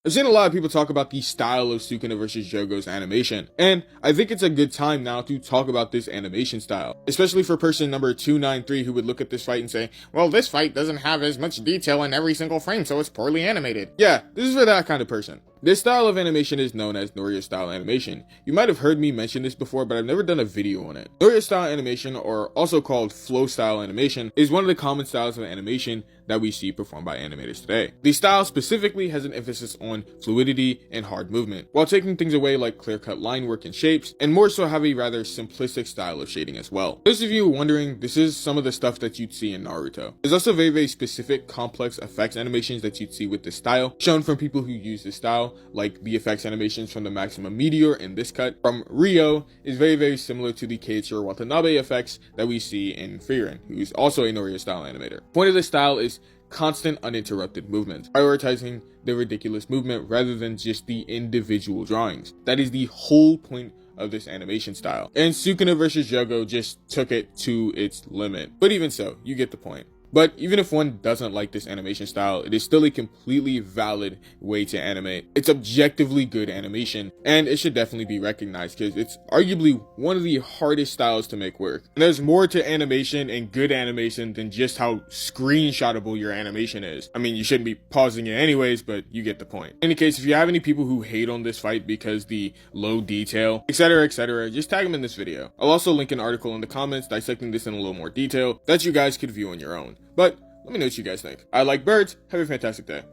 I've seen a lot of people talk about the style of Sukuna versus Jogo's animation, and I think it's a good time now to talk about this animation style, especially for person number 293 who would look at this fight and say, well, this fight doesn't have as much detail in every single frame, so it's poorly animated. Yeah, this is for that kind of person. This style of animation is known as Noria style animation. You might have heard me mention this before, but I've never done a video on it. Noria style animation, or also called flow style animation, is one of the common styles of animation that we see performed by animators today. The style specifically has an emphasis on fluidity and hard movement, while taking things away like clear-cut line work and shapes, and more so have a rather simplistic style of shading as well. Those of you wondering, this is some of the stuff that you'd see in Naruto. There's also very specific complex effects animations that you'd see with this style, shown from people who use this style, like the effects animations from the Maximum Meteor in this cut. From Rio is very similar to the Keiichiro Watanabe effects that we see in Frieren, who's also a Noria style animator. Point of this style is constant uninterrupted movement, prioritizing the ridiculous movement rather than just the individual drawings. That is the whole point of this animation style. And Sukuna vs. Jogo just took it to its limit. But even so, you get the point. But even if one doesn't like this animation style, it is still a completely valid way to animate. It's objectively good animation, and it should definitely be recognized because it's arguably one of the hardest styles to make work. And there's more to animation and good animation than just how screenshotable your animation is. I mean, you shouldn't be pausing it anyways, but you get the point. In any case, if you have any people who hate on this fight because the low detail, etc., just tag them in this video. I'll also link an article in the comments dissecting this in a little more detail that you guys could view on your own. But let me know what you guys think. I like birds. Have a fantastic day.